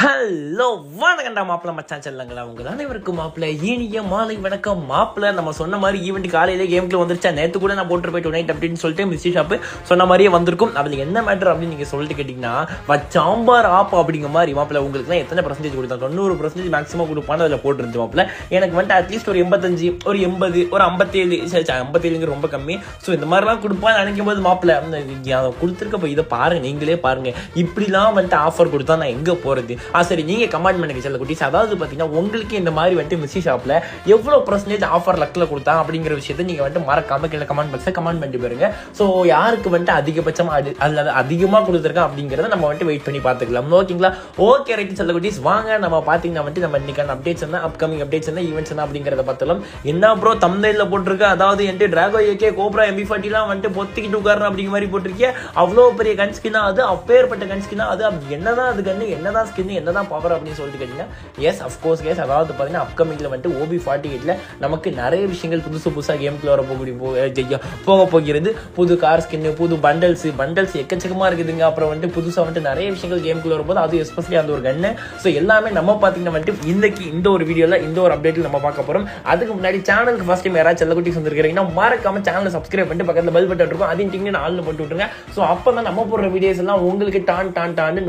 Hello வணக்கம்டா மாப்பிள்ள மச்சான் செல்லங்களா உங்கள் அனைவருக்கும் மாப்பிள்ள இனிய மாலை வணக்கம் மாப்பிள்ள. நம்ம சொன்ன மாதிரி ஈவெண்ட் காலையில கேமுக்குள்ள வந்துருச்சா, நேற்று கூட நான் போட்டு போயிட்டு நைட் அப்படின்னு சொல்லிட்டு மிஸ்டி ஷாப்பு சொன்ன மாதிரியே வந்திருக்கும். அதில் என்ன மேட்டர் அப்படின்னு நீங்கள் சொல்லிட்டு கேட்டிங்கன்னா சாம்பார் ஆப் அப்படிங்கிற மாதிரி மாப்பிள்ள உங்களுக்குலாம் எத்தனை பர்சன்டேஜ் கொடுத்தா 90% மேக்ஸிமம் கொடுப்பான்னு அதில் போட்டுருந்துச்சு மாப்பிள்ள. எனக்கு வந்துட்டு அட்லீஸ்ட் ஒரு 85 ஒரு 80 ஒரு 57 57 ரொம்ப கம்மி. ஸோ இந்த மாதிரிலாம் கொடுப்பான்னு நினைக்கும் போது மாப்பிள்ள கொடுத்துருக்க இதை பாருங்க, நீங்களே பாருங்க, இப்படிலாம் வந்துட்டு ஆஃபர் கொடுத்தா நான் எங்கே போகிறது? சரி, நீங்கள் கமெண்ட் பண்ணுங்க செல்ல குட்டீஸ். அதாவது பார்த்தீங்கன்னா உங்களுக்கு இந்த மாதிரி வந்துட்டு மிஸ்டி ஷாப்பில் எவ்வளோ பர்சன்டேஜ் ஆஃபர் லக்கில் கொடுத்தா அப்படிங்கிற விஷயத்தை நீங்கள் வந்துட்டு மறக்காம கீழே கமெண்ட் பாக்ஸில் கமெண்ட் பண்ணிட்டு போயிருங்க. ஸோ யாருக்கு வந்துட்டு அதிகபட்சமாக அதில் அதிகமாக கொடுத்துருக்கேன் அப்படிங்கிறத நம்ம வந்துட்டு வெயிட் பண்ணி பார்த்துக்கலாம். ஓகேங்களா? ஓகே ரைட்டு செல்ல குட்டீஸ், வாங்க நம்ம பார்த்தீங்கன்னா வந்துட்டு நம்ம இன்னைக்கான அப்டேட்ஸ் என்ன, அப்கமிங் அப்டேட்ஸ் என்ன, ஈவெண்ட்ஸ் என்ன அப்படிங்கிறத பார்த்தலாம். என்ன ப்ரோ தம்ப்நெயில்ல போட்டிருக்கேன், அதாவது வந்துட்டு டிராகோ ஏகே கோப்ரா MB40 வந்துட்டு பொத்திக்கிட்டு உட்காரணும் அப்படிங்கிற மாதிரி போட்டிருக்கேன். அவ்வளோ பெரிய கன் ஸ்கின்னா அது, அப்பேற்பட்ட கன் ஸ்கின்னா அது, என்னதான் அது கண்ணு, என்னதான் ஸ்கின், என்னதான் பவர் அப்படின்னு சொல்லிட்டு கேட்டீங்கன்னா எஸ் அஃப்கோர்ஸ் எஸ். அதாவது பார்த்தீங்கன்னா அப்கமிங்ல வந்துட்டு OB48ல நமக்கு நிறைய விஷயங்கள் புதுசாக கேமுக்குள்ள போக போகிறது. புது கார் ஸ்கின்னு, புது பண்டல்ஸ் எக்கச்சக்கமாக இருக்குதுங்க. அப்புறம் வந்துட்டு புதுசாக வந்துட்டு நிறைய விஷயங்கள் கேமுக்குள்ள வரும்போது அது எஸ்பெஷலி அந்த ஒரு கன்னு. ஸோ எல்லாமே நம்ம பார்த்தீங்கன்னா வந்துட்டு இன்னைக்கு இந்த ஒரு வீடியோவில் இந்த ஒரு அப்டேட்டில் நம்ம பார்க்க போகிறோம். அதுக்கு முன்னாடி சேனலுக்கு ஃபர்ஸ்ட் டைம் யாராவது செல்லக்குட்டி வந்திருக்கிறீங்கன்னா மறக்காம சேனலை சப்ஸ்கிரைப் பண்ணிட்டு பக்கத்தில் பெல் பட்டன் இருக்கும், அதையும் டிங்கு ஆள்னு போட்டு விட்டுருங்க. ஸோ அப்போ தான் நம்ம போடுற வீடியோஸ் எல்லாம் உங்களுக்கு டான்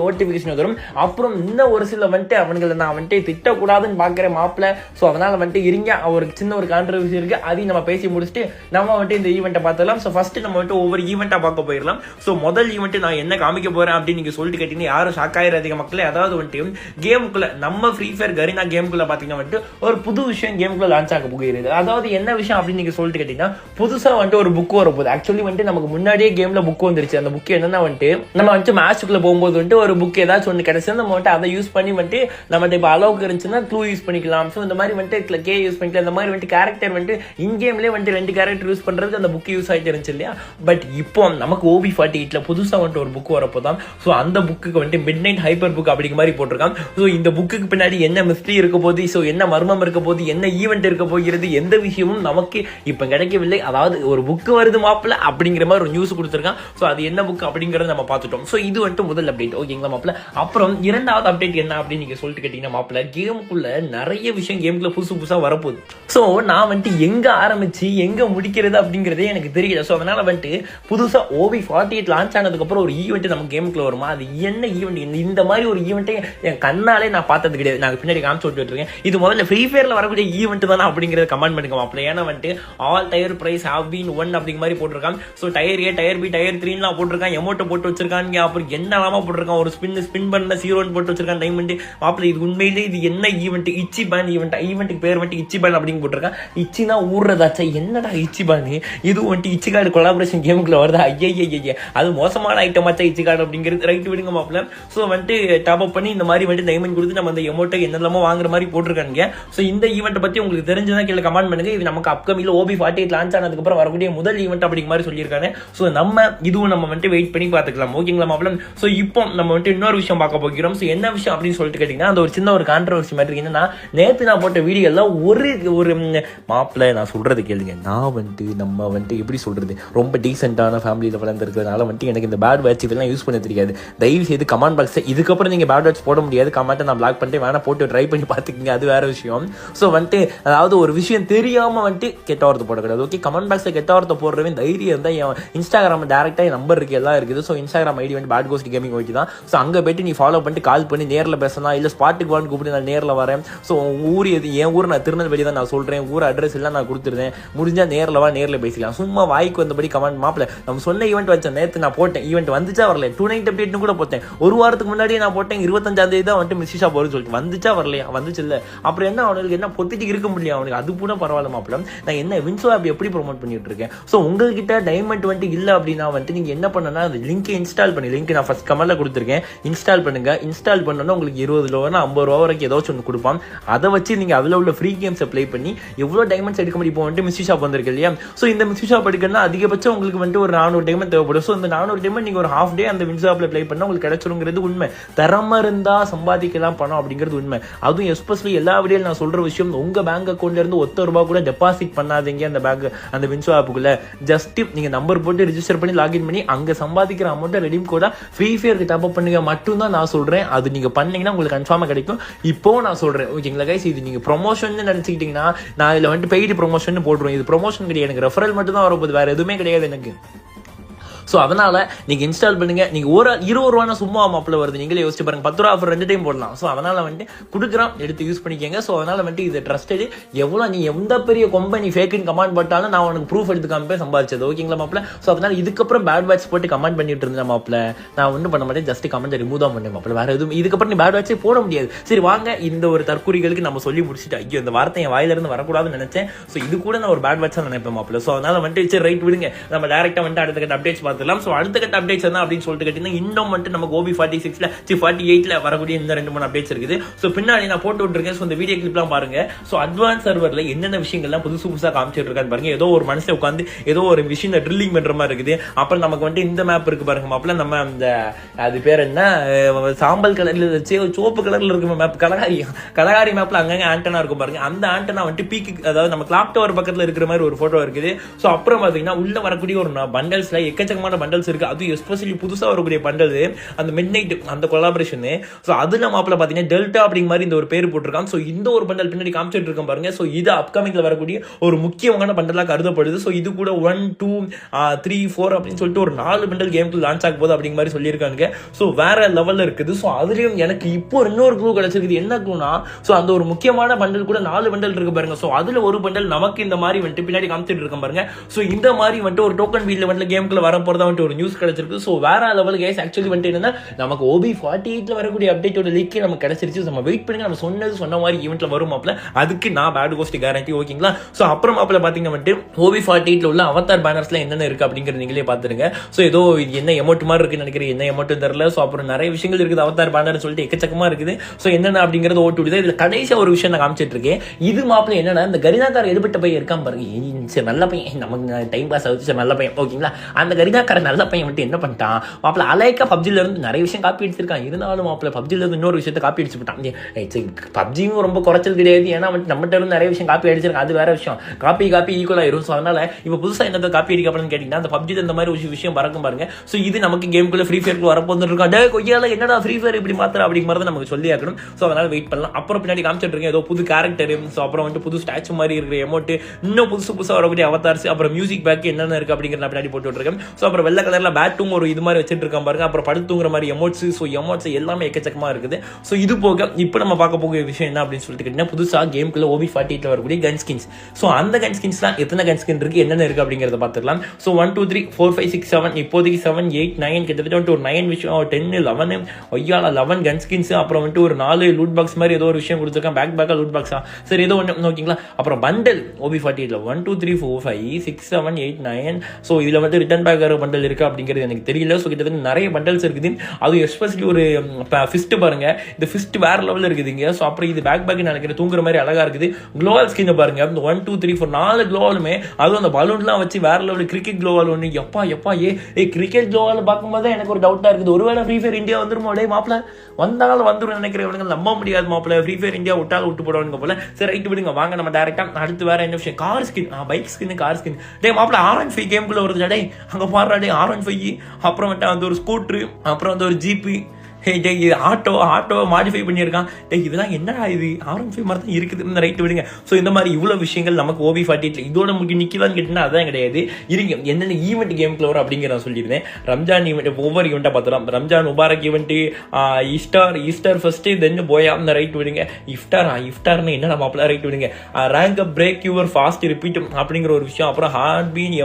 நோட்டிஃபிகேஷன் வரும். அப்புறம் இன்னும் ஒரு சில வந்துட்டு அவங்களை நான் வந்துட்டு திட்டக்கூடாதுன்னு பார்க்குறேன் மாப்பிள்ள. ஸோ அதனால் வந்துட்டு இருங்க, அவருக்கு சின்ன ஒரு கான்ட்ரவர்சி இருக்குது, அதையும் நம்ம பேசி முடிச்சுட்டு நம்ம வந்துட்டு இந்த ஈவெண்ட்டை பார்த்துலாம். ஸோ ஃபஸ்ட்டு நம்ம வந்துட்டு ஒவ்வொரு ஈவெண்ட்டாக பார்க்க போயிடலாம். ஸோ முதல் ஈவெண்ட்டு நான் என்ன காமிக்க போகிறேன் அப்படின்னு நீங்கள் சொல்லிட்டு கேட்டீங்கன்னா யாரும் ஷாக் ஆகிடாதீங்க மக்களே. அதாவது வந்துட்டு கேமுக்குள்ளே நம்ம ஃப்ரீ ஃபயர் கரீனா கேமுக்குள்ளே பார்த்தீங்கன்னா வந்துட்டு ஒரு புது விஷயம் கேமுக்குள்ளே லான்ச் ஆக போகிறது. அதாவது என்ன விஷயம் அப்படின்னு நீங்கள் சொல்லிட்டு கேட்டிங்கன்னா புதுசாக வந்துட்டு ஒரு புக் வரப்போகுது. ஆக்சுவலி வந்துட்டு நமக்கு முன்னாடியே கேமில் புக் வந்துருச்சு. அந்த புக் என்னன்னா வந்துட்டு நம்ம வந்துட்டு மேட்சுக்குள்ளே போகும்போது வந்துட்டு ஒரு புக் ஏதாச்சும் ஒன்று கிடைச்சா நம்ம வந்துட்டு அதை யூஸ் பண்ணி வந்துட்டு நம்ம இப்போ அளவுக்கு இருந்துச்சுன்னா க்ளூ யூஸ் பண்ணிக்கலாம். ஸோ இந்த மாதிரி வந்துட்டு கே யூஸ் பண்ணிக்கலாம். இந்த மாதிரி வந்துட்டு கேரக்டர் வந்துட்டு இன்கேம்லேயே வந்துட்டு 2 கேரக்டர் யூஸ் பண்ணுறதுக்கு அந்த புக் யூஸ் ஆகிட்டு இருந்துச்சு இல்லையா. பட் இப்போ நமக்கு OB48ல புதுசாக வந்துட்டு ஒரு புக் வரப்போ தான். ஸோ அந்த புக்கு வந்துட்டு மிட் நைட் ஹைப்பர் புக் அப்படிங்கிற மாதிரி போட்டிருக்கான். ஸோ இந்த புக்கு பின்னாடி என்ன மிஸ்ட்ரி இருக்க போது, ஸோ என்ன மர்மம் இருக்க போது, என்ன ஈவெண்ட் இருக்க போகிறது, எந்த விஷயமும் நமக்கு இப்போ கிடைக்கவில்லை. அதாவது ஒரு புக்கு வருது மாப்பிள்ள அப்படிங்கிற மாதிரி ஒரு நியூஸ் கொடுத்துருக்கான். ஸோ அது என்ன புக் அப்படிங்கிறத நம்ம பார்த்துட்டோம். ஸோ இது வந்துட்டு முதல் அப்டேட். ஓகேங்களா மாப்பிள்ள? அப்புறம் இரண்டாவது அப்டேட் என்ன அப்படின்னு நீங்க சொல்லிட்டு கேட்டீங்கன்னா மாப்பிள்ள கேமுக்குள்ள நிறைய விஷயம் கேமுக்குள்ள புதுசாக வரப்போகுது. ஸோ நான் வந்துட்டு எங்க ஆரம்பிச்சு எங்க முடிக்கிறது அப்படிங்கிறதே எனக்கு தெரியல. ஸோ அதனால வந்துட்டு புதுசாக OB48 லான்ச் ஆனதுக்கப்புறம் ஒரு ஈவெண்ட் நம்ம கேமுக்குள்ள வருமா, அது என்ன ஈவெண்ட், இந்த மாதிரி ஒரு ஈவெண்ட்டை என் கண்ணாலே நான் பார்த்தது கிடையாது. நான் பின்னாடி காமிச்சு விட்டு இருக்கேன். இது முதல்ல ஃப்ரீ ஃபயர்ல வரக்கூடிய ஈவெண்ட் தானே அப்படிங்கிறத கமெண்ட் பண்ணுங்க மாப்பிள்ள. ஏன்னா வந்துட்டு all tyre prices have been 1 அப்படிங்கிற மாதிரி போட்டிருக்காங்க. So tyre A tyre B tyre 3 போட்டிருக்கான், எமௌண்ட் போட்டு வச்சிருக்காங்க. அப்புறம் என்னெல்லாமா போட்டிருக்கான், ஒரு ஸ்பின் பண்ண 0 போட்டு வச்சிருக்கான் டைமண்ட் மாப்பிள்ள. இது உண்மையிலே இது என்ன ஈவெண்ட்? இச்சிபான் ஈவெண்ட்டுக்கு பேர் வந்துட்டு இச்சிபான் அப்படின்னு போட்டிருக்கான். இச்சினா ஊர்றதாச்சா, என்னடா இச்சிபான், இது வந்துட்டு இச்சி கார்டு கொலாபரேஷன் கேமுக்குள்ள வருதா? ஐயா அது மோசமான ஐட்டம் ஆச்சா இச்சி கார்டு அப்படிங்கிறது. ரைட்டு விடுங்க மாப்பிள்ள. ஸோ வந்துட்டு டாப் அப் பண்ணி இந்த மாதிரி வந்துட்டு டைமண்ட் கொடுத்து நம்ம அந்த எமௌண்ட்டை என்னெல்லாமோ வாங்குற மாதிரி போட்டிருக்காங்க. ஸோ இந்த ஈவெண்ட்டை பற்றி உங்களுக்கு தெரிஞ்சதான் கீழே கமெண்ட் பண்ணுங்க. இது நமக்கு அப்கமிங்ல OB48 லான்ச் ஆனதுக்கப்புறம் வரக்கூடிய முதல் ஈவெண்ட் அப்படிங்கிற மாதிரி சொல்லியிருக்காங்க. ஸோ நம்ம இதுவும் நம்ம வந்துட்டு வெயிட் பண்ணி பார்த்துக்கலாம். ஓகேங்களா மாப்பிள்ள? ஸோ இப்போ நம்ம வந்துட்டு இன்னொரு விஷயம் பார்க்க போகிறோம். ஸோ என்ன விஷயம் அப்படின்னு சொல்லிட்டு கேட்டீங்கன்னா அந்த ஒரு சின்ன ஒரு கான்ட்ரவர்சி மாதிரி என்னன்னா, நேற்று நான் போட்ட வீடியோல ஒரு மாப்பிள்ள நான் சொல்றது கேளுங்க. நான் வந்துட்டு நம்ம வந்துட்டு எப்படி சொல்றது, ரொம்ப டீசென்டான ஃபேமிலியில் வளர்ந்துருக்கிறதுனால வந்துட்டு எனக்கு இந்த பேட் வேர்ட்ஸ் இதெல்லாம் யூஸ் பண்ண தெரியாது. தயவு செய்து கமெண்ட் பாக்ஸ் இதுக்கப்புறம் நீங்க பேட் வேர்ட்ஸ் போட முடியாது. கமெண்ட்டை நான் பிளாக் பண்ணிட்டு வேணா போட்டு ட்ரை பண்ணி பார்த்துக்கிங்க, அது வேற விஷயம். ஸோ வந்துட்டு அதாவது ஒரு விஷயம் தெரியாம வந்துட்டு கெட்ட வார்த்தை போடக்கூடாது. ஓகே, கமெண்ட் பாக்ஸில் கெட்ட வார்த்தை போடுறவன் தைரியம் இருந்தால் என் இன்ஸ்டாகிராம் டேரக்டா என் நம்பர் இருக்கு, எல்லாம் இருக்குது. ஸோ இன்ஸ்டாகிராம் ஐடி வந்து பேட் கோஸ்ட் கேமிங் ஓகே தான். ஸோ அங்கே போயிட்டு நீ ஃபாலோ பண்ணிட்டு கால் பண்ணி நேரில் பேசலாம், இல்லை ஸ்பாட்டுக்கு வான்னு கூப்பிட்டு நான் நேரில் வரேன். ஸோ ஊர் எது, என் ஊர் நான் திருநெல்வேலி தான் நான் சொல்கிறேன். ஊர் அட்ரஸ் எல்லாம் நான் கொடுத்துருந்தேன். முடிஞ்சால் நேரில் வா, நேரில் பேசிக்கலாம். சும்மா வாய்க்கு வந்தபடி கமெண்ட் மாப்பிள்ள. நம்ம சொன்ன ஈவெண்ட் வச்சேன் நேற்று நான் போட்டேன். ஈவெண்ட் வந்துச்சா வரல, 2 நைட் அப்டேட்னு கூட போட்டேன். ஒரு வாரத்துக்கு முன்னாடியே நான் போட்டேன். 25ஆம் தேதி தான் வந்துட்டு மிஸ்டி ஷாப் வரும்னு சொல்லிட்டு வந்துச்சா வரலையா, வந்துச்சு இல்லை. அப்புறம் என்ன அவனுக்கு என்ன பொத்திட்டு இருக்க முடியும் அவனுக்கு, அது கூட பரவாயில்ல மாப்பிள்ள. நான் என்ன வின்சோ ஆப் எப்படி ப்ரொமோட் பண்ணிட்டு இருக்கேன். ஸோ உங்ககிட்ட டைமண்ட் வந்துட்டு இல்லை அப்படின்னா வந்துட்டு நீங்கள் என்ன பண்ணனா அந்த லிங்க் இன்ஸ்டால் பண்ணி, லிங்க் நான் ஃபர்ஸ்ட் கமெண்ட்ல கொடுத்துருக்கேன், இன்ஸ்டால் பண்ணுங்க. இன்ஸ்டால் பண்ணோன்னா உங்களுக்கு 20 ரூபா 50 ரூபா வரைக்கும் ஏதாச்சும் ஒன்று கொடுப்பான். அதை வச்சு நீங்கள் அதில் உள்ள ஃப்ரீ கேம்ஸ் ப்ளே பண்ணி எவ்வளோ டைமண்ட்ஸ் எடுக்க முடியும். இப்போ வந்துட்டு மிஸ்டி ஷாப் வந்திருக்கு இல்லையா. ஸோ இந்த மிஸ்டி ஷாப் எடுக்கணும்னா அதிகபட்சம் உங்களுக்கு வந்துட்டு ஒரு 400 டைமண்ட் தேவைப்படும். ஸோ இந்த 400 டைமண்ட் நீங்கள் ஒரு ஹாஃப் டே அந்த மிஸ்டி ஷாப்ல ப்ளே பண்ணால் உங்களுக்கு கிடைச்சிருங்கிறது உண்மை. திறமை இருந்தால் சம்பாதிக்கலாம் பணம் அப்படிங்கிறது உண்மை. அதுவும் எஸ்பெஷலி எல்லா வீடியோ நான் சொல்ற விஷயம், உங்க பேங்க் அக்கௌண்ட்ல இருந்து ₹1 கூட டெபாசிட் பண்ணாதீங்க அந்த பேங்க் அந்த வின்சோ ஆப்புக்குள்ள. ஜஸ்ட் நீங்க நம்பர் போட்டு ரிஜிஸ்டர் பண்ணி லாகின் பண்ணி அங்க சம்பாதிக்கிற அமௌண்ட்டை ரெடீம் கோடா ஃப்ரீ ஃபயருக்கு டாப் அப் பண்ணுங்க மட்டும் தான் நான் சொல்றேன். அது நீங்கள் பண்ணீங்கன்னா உங்களுக்கு கன்ஃபார்மாக கிடைக்கும். இப்போவும் நான் சொல்கிறேன் ஓகேங்களா கைஸ், இது நீங்கள் ப்ரொமோஷன் நினச்சிக்கிட்டிங்கன்னா நான் இதில் வந்துட்டு பெய்டு ப்ரொமோஷன் போட்டுருவேன். இது ப்ரொமோஷன் கிடையாது, எனக்கு ரெஃபரல் மட்டும் தான் வரப்போகுது, வேறு எதுவுமே கிடையாது எனக்கு. ஸோ அதனால் நீங்கள் இன்ஸ்டால் பண்ணுங்கள். நீங்கள் ஒரு 20 ரூபானா சும்மா மாப்பிள்ள வருது, நீங்களே யோசிச்சு பாருங்க. 10 ரூபா ஆஃபர் 2 டைம் போடலாம். ஸோ அதனால் வந்துட்டு கொடுக்குறான், எடுத்து யூஸ் பண்ணிக்கோங்க. ஸோ அதனால் வந்துட்டு இது ட்ரஸ்டடு. எவ்வளோ நீ எந்த பெரிய கம்பெனி ஃபேக்குன்னு கமெண்ட் போட்டாலும் நான் உனக்கு ப்ரூஃப் எடுத்து காமிப்பேன் சம்பாதிச்சது, ஓகேங்களா மாப்பிள்ள. ஸோ அதனால் இதுக்கப்புறம் பேட் வாட்ச் போட்டு கமெண்ட் பண்ணிட்டு இருந்தேன் மாப்பிள்ள, நான் ஒன்றும் பண்ண மாட்டேன், ஜஸ்ட் கமெண்ட் ரிமூவ் தான் பண்ணேன் மாப்பிள்ள, வேறு எதுவும். இதுக்கப்புறம் நீ பேட் வாட்சே போட முடியாது. சரி வாங்க, இந்த ஒரு தற்கொலைகளுக்கு நம்ம சொல்லி முடிச்சுட்டு, ஐயோ இந்த வார்த்தை என் வாயிலிருந்து வரக்கூடாதுன்னு நினைச்சேன். ஸோ இது கூட நான் ஒரு பேட் வாட்சாக நினைப்பேன் மாப்பிள்ள. ஸோ அதனால் வந்துட்டு சரி ரைட் விடுங்க, நம்ம டேரெக்டாக வந்துட்டு அடுத்த கட்ட அப்டேட்ஸ் பார்த்துக்கலாம். ஸோ அடுத்த கட்ட அப்டேட்ஸ் என்ன அப்படின்னு சொல்லிட்டு கேட்டீங்கன்னா, இன்னும் வந்துட்டு நமக்கு OB 48ல வரக்கூடிய இந்த 2-3 அப்டேட்ஸ் இருக்குது. ஸோ பின்னாடி நான் போட்டு விட்டுருக்கேன். ஸோ இந்த வீடியோ கிளிப்லாம் பாருங்க. ஸோ அட்வான்ஸ் சர்வரில் என்னென்ன விஷயங்கள்லாம் புதுசா காமிச்சிட்டு இருக்கான்னு பாருங்க. ஏதோ ஒரு மனுஷன் உட்காந்து ஏதோ ஒரு விஷயம் ட்ரில்லிங் பண்ற மாதிரி இருக்குது. அப்புறம் நமக்கு வந்துட்டு இந்த மேப் இருக்கு பாருங்க மாப்பிள்ள, நம்ம அந்த அது பேர் என்ன, சாம்பல் கலர்ல வச்சு சோப்பு கலர்ல இருக்கு மேப், கலகாரி மேப்ல அங்கங்க ஆண்டனா இருக்கும் பாருங்க. அந்த ஆண்டனா வந்துட்டு பீக்கு, அதாவது நம்ம கிளாக் டவர் பக்கத்துல இருக்கிற மாதிரி ஒரு போட்டோ இருக்குது. ஸோ அப்புறம் பாத்தீங்கன்னா உள்ள வரக்கூடிய ஒரு பண்டல்ஸ்ல எக்கச்சக்கமான பண்டல்ஸ் இருக்கு. அது எஸ்பெஷலி புதுசா வரக்கூடிய பண்டல் அந்த மிட் நைட் அந்த கொலாபரேஷன். ஸோ அதுல மாப்பிள்ள பாத்தீங்கன்னா டெல்டா அப்படிங்கிற மாதிரி இந்த ஒரு பேர் போட்டிருக்கான். ஸோ இந்த ஒரு பண்டல் பின்னாடி காமிச்சிட்டு இருக்கோம் பாருங்க. ஸோ இது அப்கமிங்ல வரக்கூடிய ஒரு முக்கியமான பண்டலா கருதப்படுது. ஸோ இது கூட 1, 2, 3, 4 அப்படின்னு சொல்லிட்டு ஒரு 4 பண்டல் கேமுக்கு லான்ச் ஆக போகுது அப்படிங்கிற மாதிரி சொல்லியிருக்காங்க. ஸோ வேற லெவல்ல இருக்குது. ஸோ அதுலயும் எனக்கு இப்போ இன்னொரு க்ளூ கிடைச்சிருக்குது. என்ன க்ளூனா, ஸோ அந்த ஒரு முக்கியமான பண்டல் கூட 4 பண்டல் இருக்கு பாருங்க. ஸோ அதுல ஒரு பண்டல் நமக்கு இந்த மாதிரி வந்துட்டு பின்னாடி காமிச்சிட்டு இருக்கோம் பாருங்க. ஸோ இந்த மாதிரி வந்துட்டு ஒரு டோக்கன் வீல்ல வந்து கேமுக்குள்ள வர போறதா வந்துட்டு ஒரு நியூஸ் கிடைச்சிருக்கு. ஸோ வேற லெவல் கைஸ். ஆக்சுவலி வந்துட்டு என்னன்னா, நமக்கு OB 48ல வரக்கூடிய அப்டேட்டோட லீக்கே நமக்கு கிடைச்சிருச்சு. நம்ம வெயிட் பண்ணுங்க, நம்ம சொன்ன மாதிரி ஈவென்ட்ல வரும் மாப்ள, அதுக்கு நான் பேட் கோஸ்ட் கேரண்டி, ஓகேங்களா. ஸோ அப்புறம் மாப்ள பாத்தீங்கன்னா வந்துட்டு OB 48ல உள்ள அவதார் பேனர்ஸ்ல என்னென்ன இருக்கு அப்படிங்கிறது நீங்களே பாத்துருங்க. ஸோ ஏதோ இது என்ன எமோட் மாதிரி இருக்குன்னு நினைக்கிறேன், என்ன எமோட்டும் தெரியல. ஸோ அப்புறம் நிறைய விஷயங்கள் இருக்குது அவதார் பேனர் சொல்லிட்டு எக்கச்சக்கமா இருக்குது. ஸோ என்னென்ன அப்படிங்கிறது ஓட்டு விடுது. இதுல கடைசியா ஒரு விஷயம் நான் காமிச்சிட்டு இருக்கேன். இது மாப்ள என்னன்னா, இந்த கரினாக்கார எடுபட்ட பையன் இருக்கான் பாருங்க, சரி நல்ல பையன், நமக்கு டைம் பாஸ் ஆகுது, சரி நல்ல பையன், ஓகேங்களா. அந்த கரினாக்கார நல்ல பையன் வந்துட்டு என்ன பண்ணிட்டான் மாப்ள, அலைக்கா பப்ஜில இருந்து நிறைய விஷயம் காப்பி அடிச்சிருக்கான். இருந்தாலும் மாப்ள பப்ஜில இருந்து இன்னொரு விஷயத்தை காப்பி அடிச்சு விட்டான். பப்ஜியும் ரொம்ப குறைச்சல் கிடையாது, ஏன்னா நம்மகிட்ட இருந்து நிறைய விஷயம் காப்பி அடிச்சிருக்கான். அது வேற விஷயம், காப்பி ஈக்குவல் ஆயிரும். ஸோ அதனால இப்போ புதுசா என்னத்தை காப்பி அடிக்கப்படணும்னு கேட்டீங்கன்னா, அந்த பப்ஜில இந்த மாதிரி ஒரு விஷயம் பறக்கும் பாருங்க. ஸோ இது நமக்கு கேமுக்குள்ள ஃப்ரீ ஃபயருக்கு வரப்போது இருக்கா, டே கொய்யால என்னடா ஃப்ரீ ஃபயர் இப்படி மாத்திர அப்படிங்கிற மாதிரி நமக்கு சொல்லி ஆக்கணும். ஸோ அதனால வெயிட் பண்ணலாம். அப்புறம் பின்னாடி காமிச்சிட்டு இருக்கேன் ஏதோ புது கேரக்டர். ஸோ அப்புறம் வந்துட்டு புது ஸ்டாச்சு மாதிரி இருக்கிற எமோட், இன்னும் புதுசா வரக்கூடிய அவதார்ஸ், அப்புறம் மியூசிக் பேக் என்னென்ன இருக்கு அப்படிங்கிற பின்னாடி போட்டு விட்டுருக்கேன். ஸோ அப்புறம் வெள்ளை கலர்ல பேட்டும் ஒரு இது மாதிரி வச்சிட்டு இருக்கான் பாருங்க. அப்புறம் படுத்துங்கிற மாதிரி எமோட்ஸ். ஸோ எமோட்ஸ் எல்லாமே எக்கச்சக்கமா இருக்குது. ஸோ இது போக இப்போ நம்ம பார்க்க போகிற விஷயம் என்ன அப்படின்னு சொல்லிட்டு கேட்டீங்கன்னா, புதுசா கேமுக்குள்ள OB 48ல வரக்கூடிய கன் ஸ்கின்ஸ். ஸோ அந்த கன் ஸ்கின்ஸ்லாம் எத்தனை கன் ஸ்கின் இருக்கு, என்னென்ன இருக்கு அப்படிங்கிறத பார்த்துக்கலாம். ஸோ 1, 2, 3, 4, 5, 6, 7, இப்போதைக்கு 7, 8, 9 கிட்டத்தட்ட ஒரு 9 விஷயம், 10, 11 ஒய்யால 11 கன் ஸ்கின்ஸ். அப்புறம் வந்துட்டு ஒரு 4 லூட் பாக்ஸ் மாதிரி ஏதோ ஒரு விஷயம் கொடுத்துருக்கான். பேக்கா லூட் பாக்ஸா, சரி ஏதோ ஒன்று, ஓகேங்களா. அப்புறம் பண்டல் OB 48ல 1, 2, 3, 4, 5, 6, 7, 8, 9. ஸோ இதுல வந்து ரிட்டர்ன் பேக் பண்டல் இருக்கு அப்படிங்கிறது எனக்கு தெரியல. ஸோ கிட்டத்தட்ட நிறைய பண்டல்ஸ் இருக்குது. அது எஸ்பெஷலி ஒரு ஃபிஸ்ட் பாருங்க, இந்த ஃபிஸ்ட் வேற லெவலில் இருக்குதுங்க. ஸோ அப்புறம் இது பேக் நினைக்கிறேன், தூங்குற மாதிரி அழகா இருக்குது. குளோவல் ஸ்கின் பாருங்க, 1, 2, 3, 4 4 குளோவாலுமே, அதுவும் அந்த பலூன்லாம் வச்சு வேற லெவலில் கிரிக்கெட் குளோவால் ஒன்று. எப்பா கிரிக்கெட் குளோவால் பார்க்கும்போது எனக்கு ஒரு டவுட்டா இருக்குது, ஒருவேளை ஃப்ரீ ஃபயர் இந்தியா வந்துருமோ, டே மாப்பிள்ள வந்தாலும் வந்துடும் நினைக்கிறேன். நம்ப முடியாது மாப்பிள்ள, ஃப்ரீ ஃபயர் இந்தியா விட்டு போடுவாங்க போல. சரி ரைட்டு விடுங்க, வாங்க நம்ம டேரக்டா அடுத்து வேற என்ன விஷயம், car skin, bike skin, car skin. டே மாப்பிள்ள R15 கேமுக்குள்ள வருது, டே அங்க பாடுறா, டே R15. அப்புறம் வந்துட்டு அந்த ஒரு ஸ்கூட்ரு, அப்புறம் வந்து ஒரு ஜீப்பு, ஆட்டோ மாடிஃபை பண்ணியிருக்கான். இதெல்லாம் என்னடா இது, R15 மாதிரி தான் இருக்குது, ரைட்டு விடுங்க. ஸோ இந்த மாதிரி இவ்வளோ விஷயங்கள் நமக்கு OB 48ல இதோட முக்கிய நிற்கலான்னு கேட்டீங்கன்னா அதான் கிடையாது. இருங்க, என்னென்ன ஈவெண்ட் கேமுக்குள்ள வரும் அப்படிங்கிற நான் சொல்லியிருந்தேன். ரம்ஜான் ஈவெண்ட், ஒவ்வொரு ஈவெண்ட்டாக பார்த்துலாம். ரம்ஜான் முபாரக் event, Easter first, then Poya, right விடுங்க. இஃப்டார்னு என்னடா மாப்பிள்ள, ரைட்டு விடுங்க. Rank up break your fast repeat அப்படிங்கிற ஒரு விஷயம். அப்புறம் hard been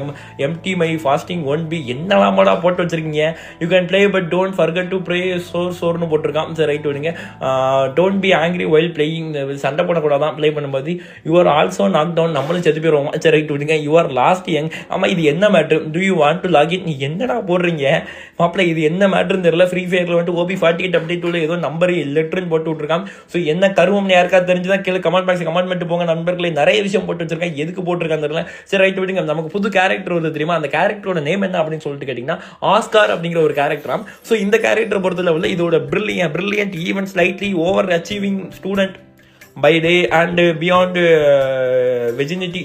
empty my fasting 1B என்னலாமாடா போட்டு வச்சிருக்கீங்க. You can play but don't forget to pray சோர்னு போட்டிருக்கான். சரி ரைட் விடுங்க. Don't be angry while playing, சண்டை போடக்கூடாதான் பிளே பண்ணும்போது. யூஆர் ஆல்சோ நாக் டவுன், நம்மளும் செத்து போயிடுவோம். சரி ரைட் விடுங்க. யூஆர் லாஸ்ட் யங், ஆமா இது என்ன matter, do you want to login, நீ என்னடா போடுறீங்க மாப்பிள்ள, இது என்ன மேட்ருன்னு தெரியல. ஃப்ரீ ஃபயர்ல வந்துட்டு OB 48 அப்டேட் உள்ள ஏதோ நம்பர் லெட்டர்னு போட்டு விட்டுருக்கான். ஸோ என்ன கருவம்னு யாருக்காவது தெரிஞ்சுதான் கீழே கமெண்ட் பாக்ஸ் கமெண்ட் பண்ணிட்டு போங்க நண்பர்களே. நிறைய விஷயம் போட்டு வச்சிருக்கேன், எதுக்கு போட்டிருக்கான்னு தெரியல. சரி ரைட் விடுங்க. நமக்கு புது கேரக்டர் வருது தெரியுமா, அந்த கேரக்டரோட நேம் என்ன அப்படின்னு சொல்லிட்டு கேட்டீங்கன்னா, ஆஸ்கார் அப்படிங்கிற ஒரு கேரக்டராம். ஸோ இந்த கேரக்டரை பொறுத்தல உள்ள இதோட brilliant even slightly over achieving student by day and beyond virginity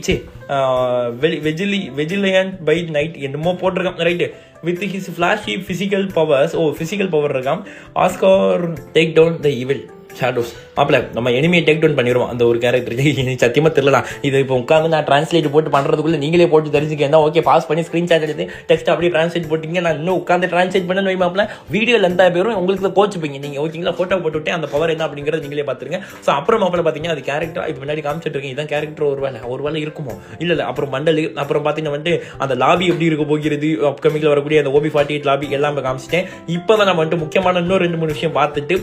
vigilant by night என்னமோ போட்டிருக்கான் right. With his flashy physical powers, physical power இருக்கான். Oscar take down the evil shadows. மாப்பிள்ள நம்ம எனிமையை டேக் டவுன் பண்ணிடுவோம் அந்த ஒரு கேரக்டருக்கு. சத்தியமா தெரியல. இது இப்போ உட்காந்து நான் டிரான்ஸ்லேட் போட்டு பண்றதுக்குள்ள நீங்களே போட்டு தெரிஞ்சுக்கேன். ஓகே பாஸ் பண்ணி ஸ்கிரீன்ஷாட் எடுத்து டெக்ஸ்ட் அப்படியே டிரான்ஸ்லேட் போட்டீங்க. நான் இன்னும் உட்காந்து டிரான்ஸ்லேட் பண்ண மாப்பிள்ள வீடியோ லென்த்தாக போயிடும், உங்களுக்கு கோச்சுப்பீங்க நீங்க. ஓகேங்களா, போட்டோ போட்டுவிட்டு அந்த பவர் என்ன அப்படிங்கிறது நீங்களே பார்த்துருங்க. ஸோ அப்புறம் மாப்பிள்ள பார்த்தீங்கன்னா அது கேரக்டர் இப்போ முன்னாடி காமிச்சிட்டு இருக்கேன். இதான் கேரக்டர் ஒரு வேலை இருக்குமோ இல்லை. அப்புறம் மண்டல், அப்புறம் பார்த்தீங்கன்னா வந்துட்டு அந்த லாபி எப்படி இருக்க போகிறது, அப்கமிங்ல வரக்கூடிய அந்த OB48 லாபி எல்லாமே காமிச்சிட்டேன். இப்போதான் நம்ம வந்துட்டு முக்கியமான இன்னும் 2-3 விஷயம் பார்த்துட்டு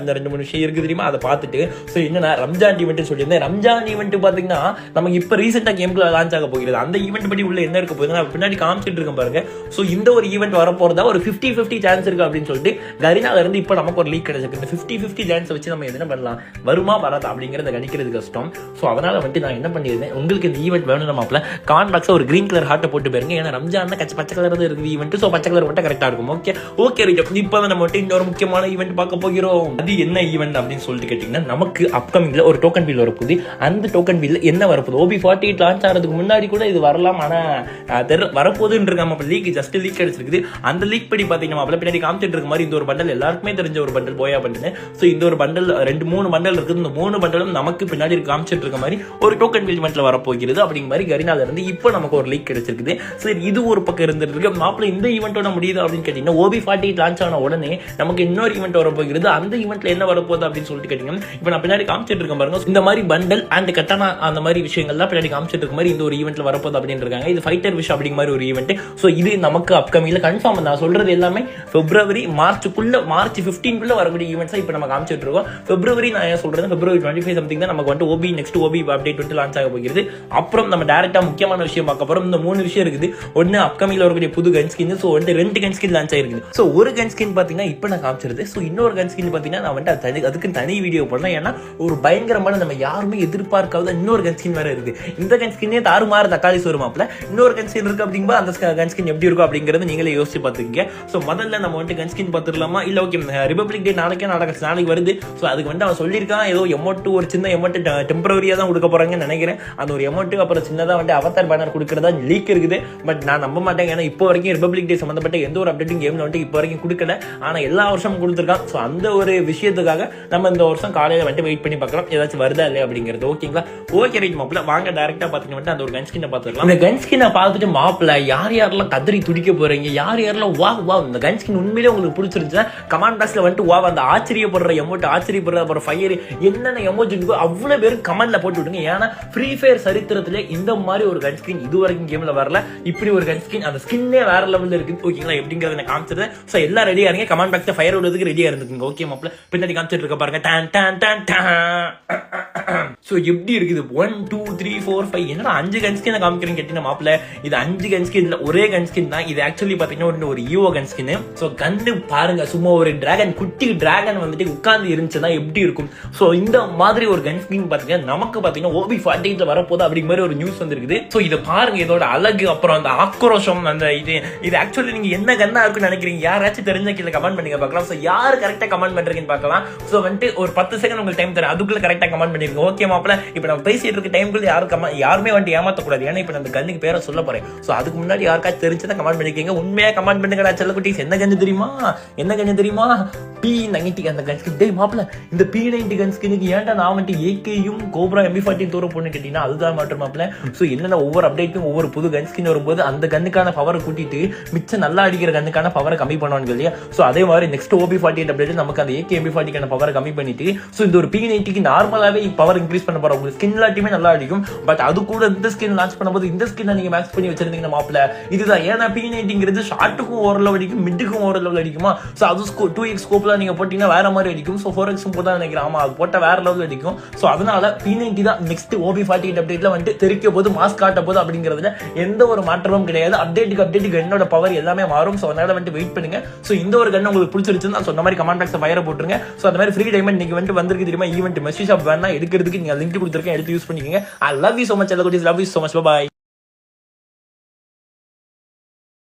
இந்த 2-3 விஷயம் இருக்கு தெரியுமா, அதை பார்த்துட்டு ஸோ என்னன்னா ரம்ஜான் ஈவெண்ட் சொல்லியிருந்தேன். ரம்ஜான் ஈவெண்ட் பார்த்தீங்கன்னா நமக்கு இப்போ ரீசெண்டாக கேம்குள்ள லான்ச் ஆக போகிறது. அந்த ஈவெண்ட் படி உள்ள என்ன இருக்க போகுது நான் பின்னாடி காமிச்சிட்டு இருக்கேன் பாருங்க. ஸோ இந்த ஒரு ஈவெண்ட் வரப்போறதா ஒரு 50-50 சான்ஸ் இருக்கு அப்படின்னு சொல்லிட்டு கரீனால இருந்து இப்போ நமக்கு ஒரு லீக் கிடைச்சிருக்கு. இந்த 50-50 சான்ஸ் வச்சு நம்ம என்ன பண்ணலாம், வருமா வராதா அப்படிங்கிறத கணிக்கிறது கஷ்டம். ஸோ அதனால வந்துட்டு நான் என்ன பண்ணியிருந்தேன், உங்களுக்கு இந்த ஈவெண்ட் வேணும் மாப்பிள்ள கான் பாக்ஸை ஒரு கிரீன் கலர் ஹார்ட்டை போட்டு பாருங்க. ஏன்னா ரம்ஜான் பச்சை கலர் இருக்குது ஈவெண்ட். ஸோ பச்சை கலர் மட்டும் கரெக்டாக இருக்கும். ஓகே இப்போ நம்ம மட்டும் இன்னொரு முக்கியமான ஈவெண்ட் பார்க்க போகிறோம். அது என்ன ஈவெண்ட் அப்படின்னு சொல்லிட்டு கேட்டீங்கன்னா, நமக்கு அப்கமிங்ல ஒரு டோக்கன் பில் வரப்போகுது. அந்த டோக்கன் பில் என்ன வரப்போகுது, OB48 லான்ச் ஆகிறதுக்கு முன்னாடி கூட இது வரலாம், ஆனால் வரப்போகுதுன்னு இருக்காம லீக் ஜஸ்ட் லீக் கிடைச்சிருக்குது. அந்த லீக் படி பார்த்தீங்கன்னா பின்னாடி காமிச்சிட்டு இருக்க மாதிரி இந்த ஒரு பண்டல் எல்லாருக்குமே தெரிஞ்ச ஒரு பண்டல் போயா பண்டல். ஸோ இந்த ஒரு பண்டல் 2-3 பண்டல் இருக்குது. இந்த 3 பண்டலும் நமக்கு பின்னாடி காமிச்சிட்டு இருக்க மாதிரி ஒரு டோக்கன் பில் ஈவெண்ட்ல வரப்போகிறது அப்படிங்கிற மாதிரி கரீனால இருந்து இப்போ நமக்கு ஒரு லீக் கிடைச்சிருக்குது. சரி, இது ஒரு பக்கம் இருந்திருக்கு. மாப்பிள்ள இந்த ஈவெண்ட்டோட முடியுது அப்படின்னு கேட்டீங்கன்னா, OB48 லான்ச் ஆன உடனே நமக்கு இன்னொரு ஈவெண்ட் வரப்போகிறது. அந்த ஈவெண்ட்ல என்ன வரப்போகுது அப்படின்னு சொல்லிட்டு கேட்டீங்கன்னா, இப்போ நான் பின்னாடி காமிச்சிட்டு இருக்கேன் பாருங்க. இந்த மாதிரி பண்டல் அண்ட் கட்டானா அந்த மாதிரி விஷயங்கள்லாம் பின்னாடி காமிச்சிட்டு இருக்க மாதிரி இந்த ஒரு ஈவெண்ட்ல வரப்போகுது அப்படின்னு இருக்காங்க. இது ஃபைட்டர் விஷ் அப்படிங்கிற மாதிரி ஒரு ஈவெண்ட். ஸோ இது நமக்கு அப்கமிங்ல கன்ஃபார்ம். நான் சொல்றது எல்லாமே பிப்ரவரி மார்ச் 15 வரக்கூடிய ஈவெண்ட்ஸ் இப்போ நம்ம காமிச்சிட்டு இருக்கோம். பிப்ரவரி நான் ஏன் சொல்றேன், பிப்ரவரி 25 சம்திங் தான் நமக்கு வந்து நெக்ஸ்ட் OB அப்டேட் வந்து லான்ச் ஆக போகிறது. அப்புறம் நம்ம டைரக்டா முக்கியமான விஷயம் பார்க்க போறோம். இந்த 3 விஷயம் இருக்குது. ஒன்னு அப்கமிங்ல வரக்கூடிய புது கன் ஸ்கின். ஸோ வந்து 2 கன் ஸ்கின் லான்ச் ஆயிருக்குது. ஸோ ஒரு கன் ஸ்கின் பாத்தீங்கன்னா இப்போ நான் காமிச்சிருது. ஸோ இன்னொரு கன் ஸ்கின் பாத்தீங்கன்னா நான் வந்து அதுக்கு தனி வீடியோ பண்ணலாம். ஏன்னா ஒரு பயங்கரமான நம்ம யாருமே எதிர்பார்க்காத இன்னொரு கன் ஸ்கின் வேற இருக்கு. இந்த கன் ஸ்கின்னே தாறுமாறு தக்காளி சோறு மாப்பிள்ள. இன்னொரு கன் ஸ்கின் இருக்கு அப்படிங்கும்போது அந்த கன் ஸ்கின் எப்படி இருக்கும் அப்படிங்கறது நீங்களே யோசிச்சு பாத்துக்கீங்க. ஸோ முதல்ல நம்ம வந்து கன் ஸ்கின் பார்த்துடலாமா, இல்ல ஓகே ரிபப்ளிக் டே நாளைக்கு வருது. ஸோ அதுக்கு வந்து அவன் சொல்லியிருக்கான் ஏதோ எமௌண்ட், ஒரு சின்ன எமௌண்ட் டெம்பரரியா தான் கொடுக்க போறாங்கன்னு நினைக்கிறேன். அந்த ஒரு எமௌண்ட் அப்புறம் சின்னதா வந்து அவதார் பேனர் கொடுக்கறதா லீக் இருக்குது. பட் நான் நம்ப மாட்டேன். ஏன்னா இப்போ வரைக்கும் ரிபப்ளிக் டே சம்பந்தப்பட்ட எந்த ஒரு அப்டேட்டிங் கேம்ல வந்து இப்போ வரைக்கும் கொடுக்கல. ஆனா எல்லா வருஷமும் கொடுத்துருக்கான். ஸோ அந்த ஒரு விஷயத்துக்காக நம்ம இந்த வருஷம் காலையில வந்து வெயிட் பண்ணி பார்க்கலாம் ஏதாச்சும் வருதா இல்லையா அப்படிங்கிறது. ஓகேங்களா, ஓகே ரைட் மாப்பிள்ள, வாங்க டைரக்டா பாத்தீங்கன்னா அந்த ஒரு கன் ஸ்கின்னை பார்த்துக்கலாம். இந்த கன் ஸ்கின்னை பார்த்துட்டு மாப்பிள்ள யாரெல்லாம் கதறி துடிக்க போறீங்க, யாரெல்லாம் வா இந்த கன் ஸ்கின் உண்மையிலே உங்களுக்கு பிடிச்சிருந்துச்சுன்னா கமெண்ட் பாக்ஸ்ல வந்துட்டு அந்த ஆச்சரியப்படுற எமோட், ஆச்சரியப்படுற அப்புறம் ஃபயர் என்னென்ன எமோஜி இருக்கோ அவ்வளவு பேரும் கமெண்ட்ல போட்டு விடுங்க. ஏன்னா ஃப்ரீ ஃபயர் சரித்திரத்திலே இந்த மாதிரி ஒரு கன் ஸ்கின் இது வரைக்கும் கேம்ல வரல. இப்படி ஒரு கன் ஸ்கின், அந்த ஸ்கின்னே வேற லெவல்ல இருக்கு. ஓகேங்களா, எப்படிங்கறத நான் காமிச்சிருந்தேன். ஸோ எல்லாம் ரெடியா இருங்க, கமெண்ட் பாக்ஸ்ல ஃபயர் விடுறதுக்கு ரெடியா இருந்துக்குங்க. ஓகே மாப்பிள்ள, பின்னாடி காமிச்சிட்டு இருக்க பாருங்க. ஸோ எப்படி இருக்குது 1 2 3 4 5 என்னன்னா 5 கன் ஸ்கின் காமிக்கிறேன் கேட்டீங்கன்னா மாப்பிள்ள, இது 5 கன் ஸ்கின் இல்ல, ஒரே கன் ஸ்கின் தான். இது ஆக்சுவலி பாத்தீங்கன்னா ஒரு ஈவோ கன் ஸ்கின். ஸோ கண்டு பாருங்க, சும்மா ஒரு டிராகன், குட்டி டிராகன் வந்துட்டு உட்கார்ந்து இருந்துச்சுன்னா எப்படி இருக்கும். ஸோ இந்த மாதிரி ஒரு கன் ஸ்கின் பாத்தீங்கன்னா நமக்கு பாத்தீங்கன்னா OB48 வரப்போது அப்படிங்கிற மாதிரி ஒரு நியூஸ் வந்துருக்குது. ஸோ இதை பாருங்க, இதோட அழகு அப்புறம் அந்த ஆக்ரோஷம், அந்த இது ஆக்சுவலி நீங்க என்ன கன்னா இருக்குன்னு நினைக்கிறீங்க, யாராச்சும் தெரிஞ்ச கீழே கமெண்ட் பண்ணி பார்க்கலாம். ஸோ யாரு கரெக்டா கமெண்ட் பண்றீங்கன்னு பார்க்கலாம். ஸோ வந்துட்டு ஒரு 10 செகண்ட் உங்களுக்கு டைம் தரேன், அதுக்குள்ள கரெக்டா கமெண்ட் பண்ணிருங்க. ஓகே மாப்பிள்ள, இப்ப நம்ம பேசிட்டு இருக்க டைம்குள்ள யாருமே வந்துட்டு ஏமாத்தக்கூடாது. ஏன்னா இப்ப நம்ம கன்னுக்கு பேரை சொல்ல போறேன். ஸோ அதுக்கு முன்னாடி யாருக்காச்சும் தெரிஞ்சதை கமெண்ட் பண்ணிக்கோங்க. உண்மையா கமெண்ட் பண்ணுங்கடா செல்லக்குட்டீஸ். என்ன கன்னு தெரியுமா, P90 அந்த கன் ஸ்கின். டேய் மாப்பிள்ள, இந்த P90 கன் ஸ்கினுக்கு ஏன்டா நான் வந்துட்டு AKயும் கோப்ரா MB14 தூர போன்னு கேட்டீங்கன்னா அதுதான் மாற்றம் மாப்பிள்ள. ஸோ என்னன்னா ஒவ்வொரு அப்டேட்டும் ஒவ்வொரு புது கன் ஸ்கின் வரும்போது அந்த கன்னுக்கான பவரை கூட்டிட்டு மிச்சம் நல்லா அடிக்கிற கன்னுக்கான பவரை கம்மி பண்ணுவாங்க இல்லையா. ஸோ அதே மாதிரி நெக்ஸ்ட் OB48 அப்டேட் நமக்கு அந்த AK MB40 பவரை கம்மி பண்ணிட்டு ஸோ இந்த ஒரு P90க்கு நார்மலாவே பவர் இன்க்ரீஸ் பண்ண போறோம். உங்களுக்கு ஸ்கின் எல்லாத்தையுமே நல்லா அடிக்கும். பட் அது கூட இந்த ஸ்கின் லான்ச் பண்ணும்போது இந்த ஸ்கின் நீங்க மேக்ஸ் பண்ணி வச்சிருந்தீங்கன்னா மாப்பிள்ள இதுதான். ஏன்னா P90ங்கிறது ஷார்ட்டுக்கும் ஓரளவு அடிக்கும், மிட்டுக்கும் ஓரளவு அடிக்குமா. ஸோ அது 2x ஸ்கோப்ல நீங்க போட்டீங்கன்னா வேற மாதிரி அடிக்கும். ஸோ 4x போட்டா நினைக்கிறேன், ஆமா அது போட்டா வேற லெவல் அடிக்கும். ஸோ அதனால P90 தான் நெக்ஸ்ட் OB48 அப்டேட்ல வந்துட்டு தெரிக்க போது, மாஸ்க் காட்ட போது அப்படிங்கிறதுல எந்த ஒரு மாற்றமும் கிடையாது. அப்டேட்டுக்கு என்னோட பவர் எல்லாமே மாறும். ஸோ அதனால வந்துட்டு வெயிட் பண்ணுங்க. ஸோ இந்த ஒரு கன் உங்களுக்கு பிடிச்சிருச்சுன்னு சொன்ன மாதிரி கமெண்ட் பாக்ஸ்ல ஃபயரை போட்டுருங்க. ஸோ அந்த மாதிரி ஃப்ரீ டைமண்ட் இன்னைக்கு வந்துட்டு வந்திருக்கு தெரியுமா ஈவெண்ட் மெசேஜ் ஷாப் வேணா எடுக்கிறதுக்கு நீங்க லிங்க் கொடுத்துருக்கேன், எடுத்து யூஸ் பண்ணிக்கோங்க. I love you so much, love you so much, bye bye.